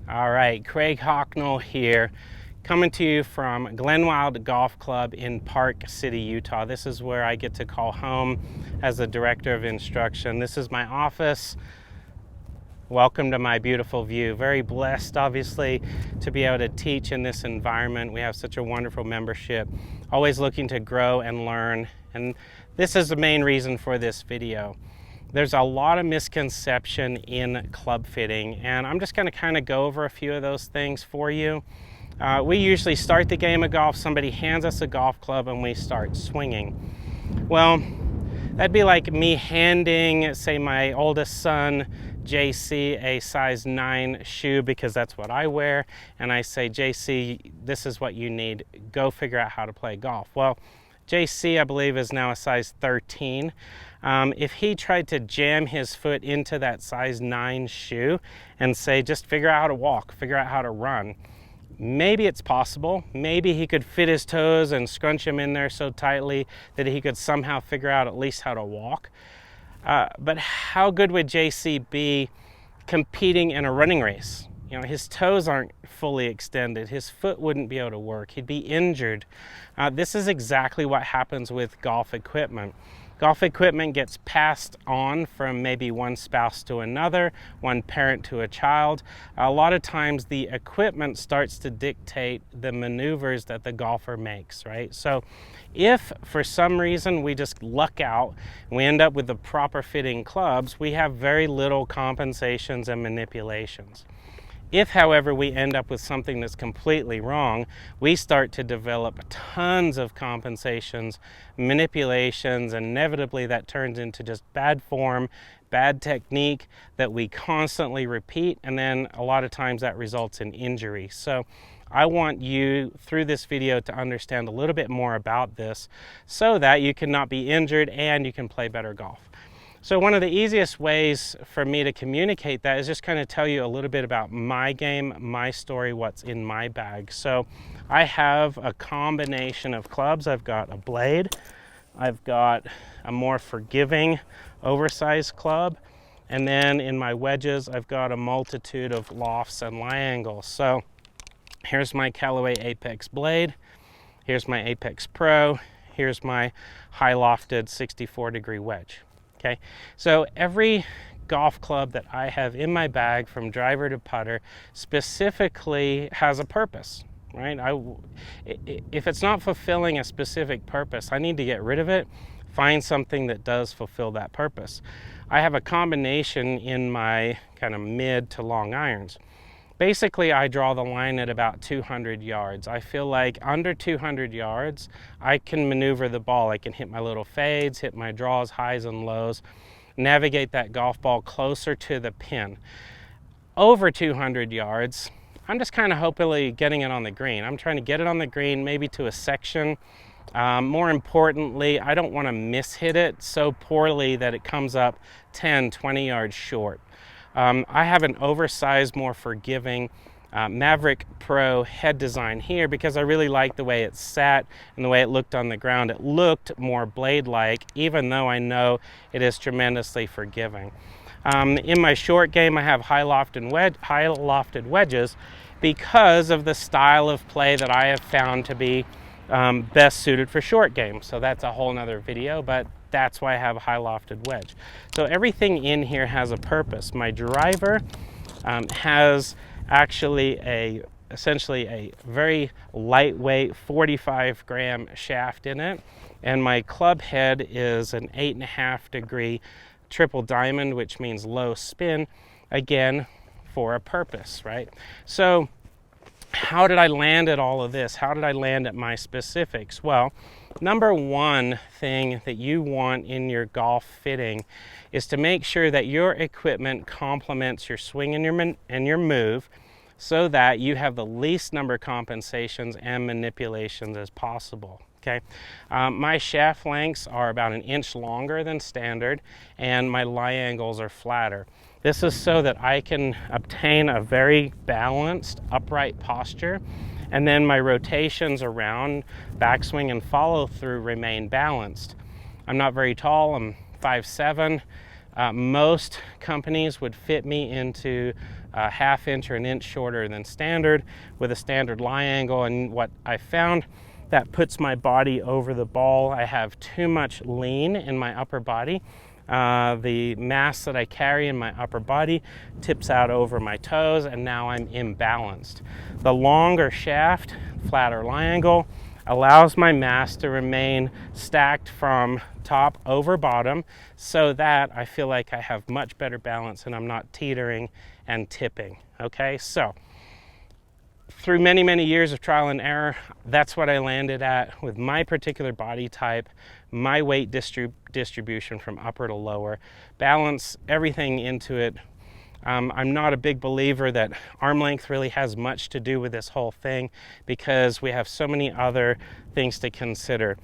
All right, Craig Hocknull here, coming to you from GlenArbor Golf Club in Park City, Utah. This is where I get to call home as the director of instruction. This is my office. Welcome to my beautiful view. Very blessed, obviously, to be able to teach in this environment. We have such a wonderful membership, always looking to grow and learn. And this is the main reason for this video. There's a lot of misconception in club fitting, and I'm just going to kind of go over a few of those things for you. We usually start the game of golf, somebody hands us a golf club and we start swinging. Well, that'd be like me handing, say, my oldest son, JC, a size 9 shoe because that's what I wear, and I say, JC, this is what you need. Go figure out how to play golf. Well, JC, I believe, is now a size 13. If he tried to jam his foot into that size 9 shoe and say, just figure out how to walk, figure out how to run, maybe it's possible. Maybe he could fit his toes and scrunch them in there so tightly that he could somehow figure out at least how to walk. But how good would JC be competing in a running race? You know, his toes aren't fully extended. His foot wouldn't be able to work. He'd be injured. This is exactly what happens with golf equipment. Golf equipment gets passed on from maybe one spouse to another, one parent to a child. A lot of times the equipment starts to dictate the maneuvers that the golfer makes, right? So if for some reason we just luck out and we end up with the proper fitting clubs, we have very little compensations and manipulations. If, however, we end up with something that's completely wrong, we start to develop tons of compensations, manipulations, and inevitably that turns into just bad form, bad technique that we constantly repeat, and then a lot of times that results in injury. So I want you, through this video, to understand a little bit more about this so that you can not be injured and you can play better golf. So one of the easiest ways for me to communicate that is just kind of tell you a little bit about my game, my story, what's in my bag. So I have a combination of clubs. I've got a blade, I've got a more forgiving, oversized club, and then in my wedges, I've got a multitude of lofts and lie angles. So here's my Callaway Apex blade, here's my Apex Pro, here's my high lofted 64-degree wedge. Okay, so every golf club that I have in my bag, from driver to putter, specifically has a purpose, right? If it's not fulfilling a specific purpose, I need to get rid of it, find something that does fulfill that purpose. I have a combination in my kind of mid to long irons. Basically, I draw the line at about 200 yards. I feel like under 200 yards, I can maneuver the ball. I can hit my little fades, hit my draws, highs and lows, navigate that golf ball closer to the pin. Over 200 yards, I'm just kind of hopefully getting it on the green. I'm trying to get it on the green, maybe to a section. More importantly, I don't want to mishit it so poorly that it comes up 10, 20 yards short. I have an oversized, more forgiving Maverick Pro head design here because I really like the way it sat and the way it looked on the ground. It looked more blade-like, even though I know it is tremendously forgiving. In my short game, I have high lofted wedges because of the style of play that I have found to be best suited for short game. So that's a whole nother video, but that's why I have a high lofted wedge. So everything in here has a purpose. My driver has actually essentially a very lightweight 45-gram shaft in it, and my club head is an 8.5-degree triple diamond, which means low spin, again for a purpose, right? So how did I land at all of this? How did I land at my specifics? Well, number one thing that you want in your golf fitting is to make sure that your equipment complements your swing and your move so that you have the least number of compensations and manipulations as possible. Okay, my shaft lengths are about 1 inch longer than standard, and my lie angles are flatter. This is so that I can obtain a very balanced, upright posture, and then my rotations around, backswing and follow through remain balanced. I'm not very tall, I'm 5'7". Most companies would fit me into a ½ inch or an inch shorter than standard with a standard lie angle, and what I found, that puts my body over the ball. I have too much lean in my upper body. The mass that I carry in my upper body tips out over my toes, and now I'm imbalanced. The longer shaft, flatter lie angle, allows my mass to remain stacked from top over bottom, so that I feel like I have much better balance and I'm not teetering and tipping. Okay, so through many, many years of trial and error, that's what I landed at with my particular body type, my weight distribution from upper to lower, balance everything into it. I'm not a big believer that arm length really has much to do with this whole thing, because we have so many other things to consider.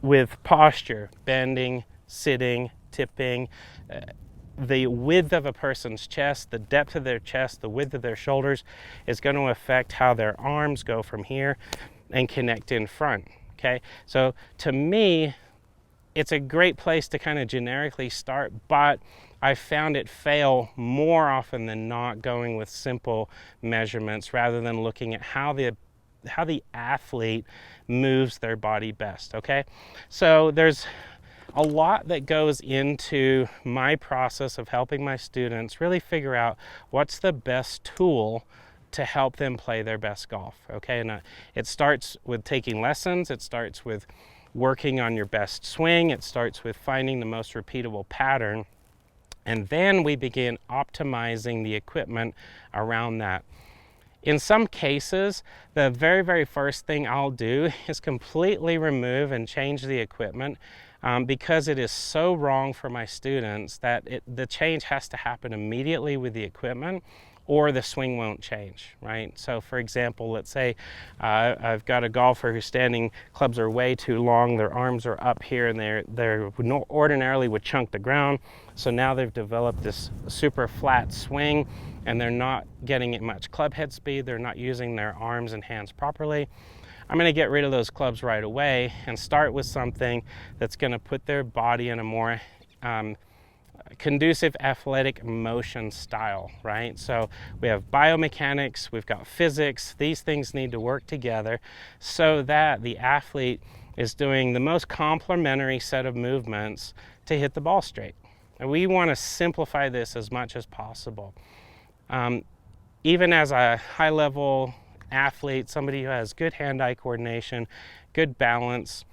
With posture, bending, sitting, tipping, the width of a person's chest, the depth of their chest, the width of their shoulders is going to affect how their arms go from here and connect in front. Okay, so to me, it's a great place to kind of generically start, but I found it fail more often than not going with simple measurements rather than looking at how the athlete moves their body best. Okay, so there's a lot that goes into my process of helping my students really figure out what's the best tool to help them play their best golf. Okay, and it starts with taking lessons, it starts with working on your best swing, it starts with finding the most repeatable pattern, and then we begin optimizing the equipment around that. In some cases, the very, very first thing I'll do is completely remove and change the equipment, because it is so wrong for my students that the change has to happen immediately with the equipment, or the swing won't change, right? So for example, let's say I've got a golfer who's standing, clubs are way too long, their arms are up here, and they're ordinarily would chunk the ground. So now they've developed this super flat swing, and they're not getting much club head speed, they're not using their arms and hands properly. I'm going to get rid of those clubs right away and start with something that's going to put their body in a more conducive athletic motion style, right? So we have biomechanics, we've got physics. These things need to work together so that the athlete is doing the most complementary set of movements to hit the ball straight. And we want to simplify this as much as possible. Even as a high-level athlete, somebody who has good hand-eye coordination, good balance,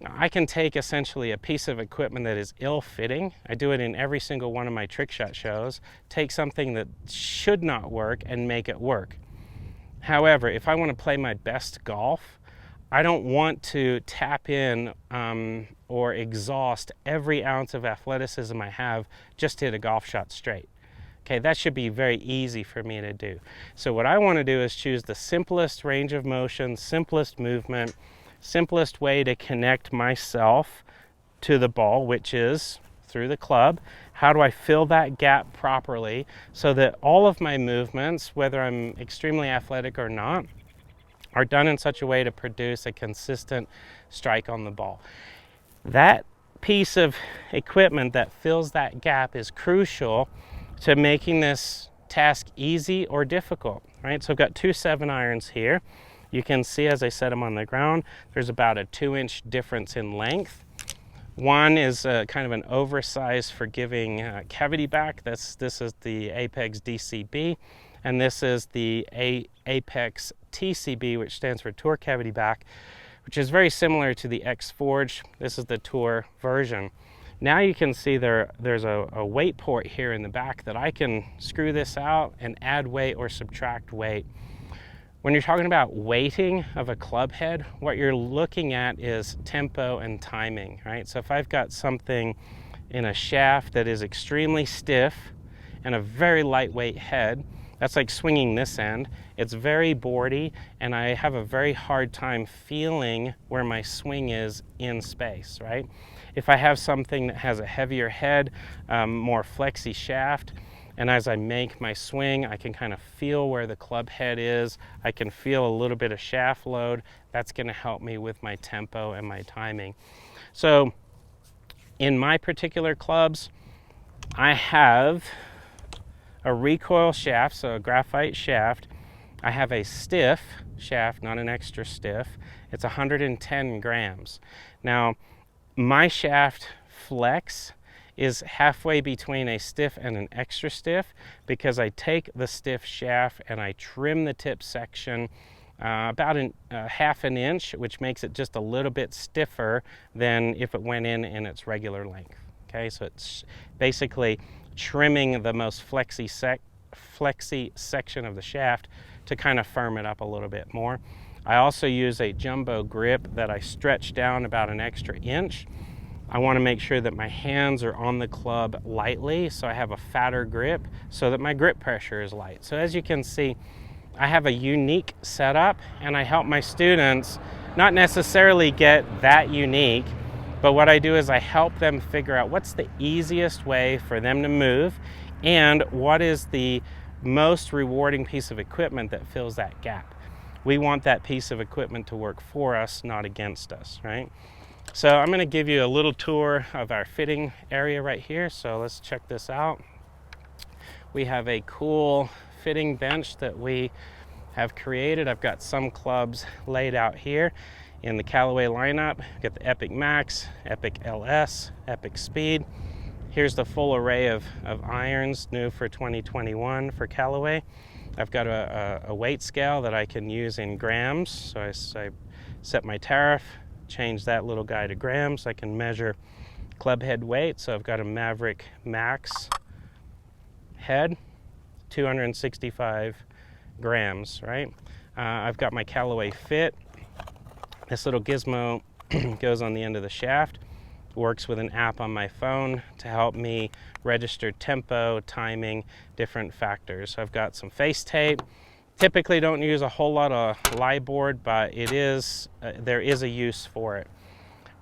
I can take essentially a piece of equipment that is ill-fitting. I do it in every single one of my trick shot shows. Take something that should not work and make it work. However, if I want to play my best golf, I don't want to tap in or exhaust every ounce of athleticism I have just to hit a golf shot straight. Okay, that should be very easy for me to do. So what I want to do is choose the simplest range of motion, simplest movement, simplest way to connect myself to the ball, which is through the club. How do I fill that gap properly so that all of my movements, whether I'm extremely athletic or not, are done in such a way to produce a consistent strike on the ball. That piece of equipment that fills that gap is crucial to making this task easy or difficult, right? So I've got two 7-irons here. You can see, as I set them on the ground, there's about a 2-inch difference in length. One is kind of an oversized forgiving cavity back. This is the Apex DCB, and this is the Apex TCB, which stands for Tour Cavity Back, which is very similar to the X Forge. This is the Tour version. Now you can see there's a weight port here in the back that I can screw this out and add weight or subtract weight. When you're talking about weighting of a club head, what you're looking at is tempo and timing, right? So if I've got something in a shaft that is extremely stiff and a very lightweight head, that's like swinging this end. It's very boardy, and I have a very hard time feeling where my swing is in space, right? If I have something that has a heavier head, more flexy shaft, and as I make my swing, I can kind of feel where the club head is. I can feel a little bit of shaft load. That's going to help me with my tempo and my timing. So in my particular clubs, I have a recoil shaft, so a graphite shaft. I have a stiff shaft, not an extra stiff. It's 110 grams. Now, my shaft flex is halfway between a stiff and an extra stiff, because I take the stiff shaft and I trim the tip section about half an inch, which makes it just a little bit stiffer than if it went in its regular length. Okay, so it's basically trimming the most flexy section of the shaft to kind of firm it up a little bit more. I also use a jumbo grip that I stretch down about an extra inch. I want to make sure that my hands are on the club lightly, so I have a fatter grip so that my grip pressure is light. So as you can see, I have a unique setup, and I help my students not necessarily get that unique, but what I do is I help them figure out what's the easiest way for them to move and what is the most rewarding piece of equipment that fills that gap. We want that piece of equipment to work for us, not against us, right? So I'm going to give you a little tour of our fitting area right here. So let's check this out. We have a cool fitting bench that we have created. I've got some clubs laid out here in the Callaway lineup. We've got the Epic Max, Epic LS, Epic Speed. Here's the full array of irons new for 2021 for Callaway. I've got a weight scale that I can use in grams. So I set my tariff, change that little guy to grams. I can measure club head weight. So I've got a Maverick Max head, 265 grams, right? I've got my Callaway Fit. This little gizmo goes on the end of the shaft, works with an app on my phone to help me register tempo, timing, different factors. So I've got some face tape. Typically don't use a whole lot of lie board, but it is there is a use for it.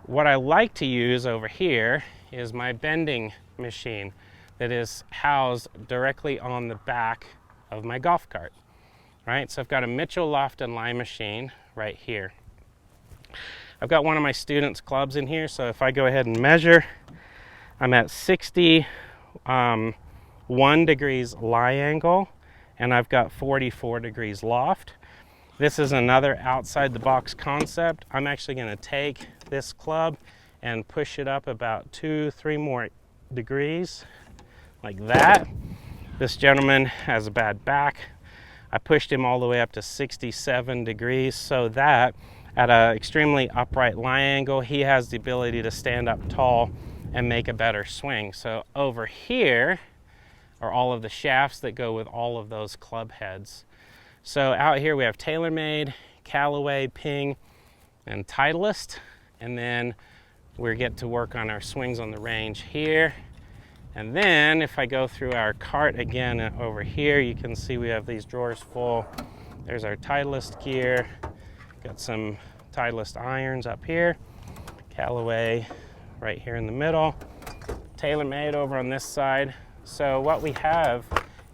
What I like to use over here is my bending machine that is housed directly on the back of my golf cart, right? So I've got a Mitchell Loft and Lie machine right here. I've got one of my students' clubs in here, so if I go ahead and measure, I'm at 61 degrees lie angle, and I've got 44 degrees loft. This is another outside the box concept. I'm actually going to take this club and push it up about 2-3 more degrees like that. This gentleman has a bad back. I pushed him all the way up to 67 degrees so that at an extremely upright lie angle, he has the ability to stand up tall and make a better swing. So over here are all of the shafts that go with all of those club heads. So out here we have TaylorMade, Callaway, Ping, and Titleist. And then we get to work on our swings on the range here. And then if I go through our cart again over here, you can see we have these drawers full. There's our Titleist gear. Got some Titleist irons up here. Callaway right here in the middle. TaylorMade over on this side. So what we have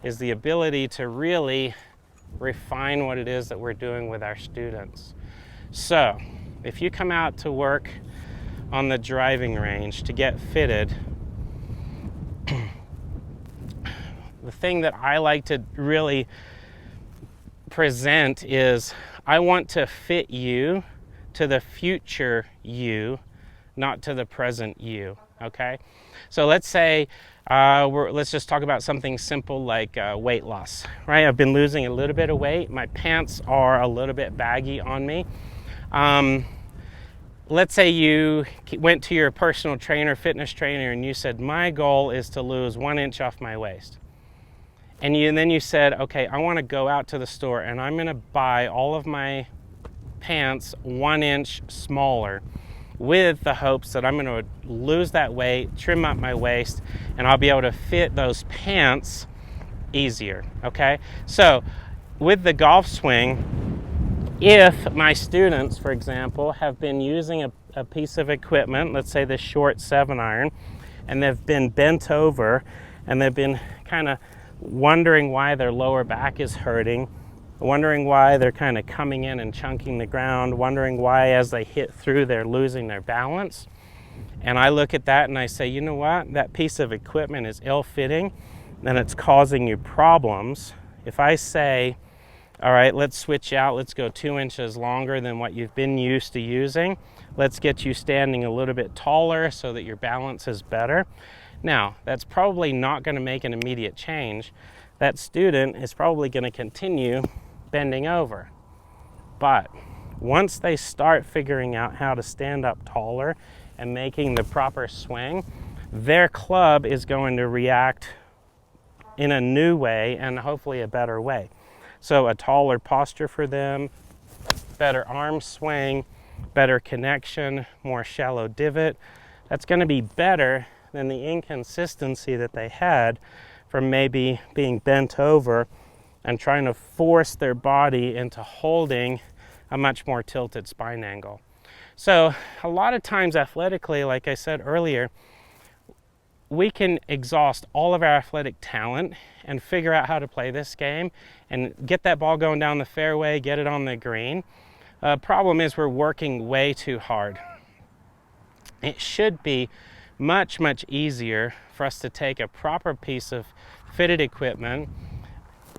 is the ability to really refine what it is that we're doing with our students. So if you come out to work on the driving range to get fitted, the thing that I like to really present is I want to fit you to the future you, not to the present you, okay? So let's say, let's just talk about something simple like weight loss, right? I've been losing a little bit of weight. My pants are a little bit baggy on me. Let's say you went to your personal trainer, fitness trainer, and you said, my goal is to lose 1 inch off my waist. And then you said, okay, I want to go out to the store and I'm going to buy all of my pants 1 inch smaller with the hopes that I'm going to lose that weight, trim up my waist, and I'll be able to fit those pants easier, okay? So with the golf swing, if my students, for example, have been using a piece of equipment, let's say this short 7-iron, and they've been bent over and they've been kind of wondering why their lower back is hurting, wondering why they're kind of coming in and chunking the ground, wondering why as they hit through they're losing their balance. and I look at that and I say, you know what, that piece of equipment is ill-fitting and it's causing you problems. If I say, all right, let's switch out, let's go 2 inches longer than what you've been used to using, let's get you standing a little bit taller so that your balance is better. Now, that's probably not going to make an immediate change. That student is probably going to continue bending over. But once they start figuring out how to stand up taller and making the proper swing, their club is going to react in a new way and hopefully a better way. So a taller posture for them, better arm swing, better connection, more shallow divot. That's going to be better than the inconsistency that they had from maybe being bent over and trying to force their body into holding a much more tilted spine angle. So a lot of times athletically, like I said earlier, we can exhaust all of our athletic talent and figure out how to play this game and get that ball going down the fairway, get it on the green. Problem is we're working way too hard. It should be much easier for us to take a proper piece of fitted equipment,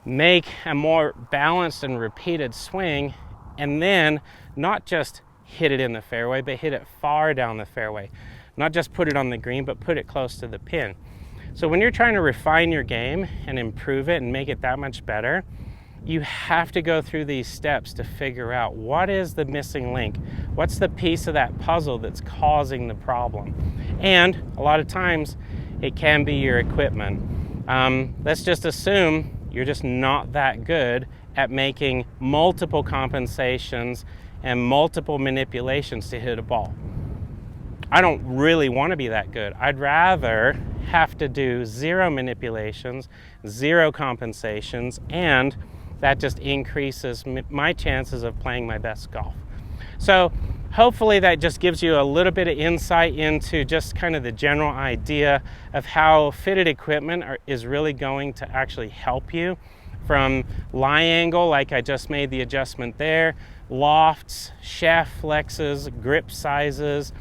make a more balanced and repeated swing, and then not just hit it in the fairway, but hit it far down the fairway. Not just put it on the green, but put it close to the pin. So when you're trying to refine your game and improve it and make it that much better, you have to go through these steps to figure out what is the missing link. What's the piece of that puzzle that's causing the problem? And a lot of times it can be your equipment. Let's just assume you're just not that good at making multiple compensations and multiple manipulations to hit a ball. I don't really want to be that good. I'd rather have to do 0 manipulations, 0 compensations, and that just increases my chances of playing my best golf. So hopefully that just gives you a little bit of insight into just kind of the general idea of how fitted equipment is really going to actually help you, from lie angle, like I just made the adjustment there, lofts, shaft flexes, grip sizes,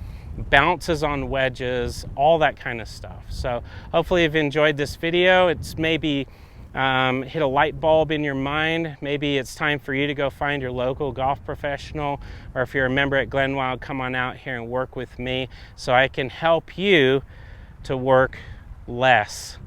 bounces on wedges, all that kind of stuff. So hopefully you've enjoyed this video. It's maybe hit a light bulb in your mind. Maybe it's time for you to go find your local golf professional, or if you're a member at GlenWild, come on out here and work with me so I can help you to work less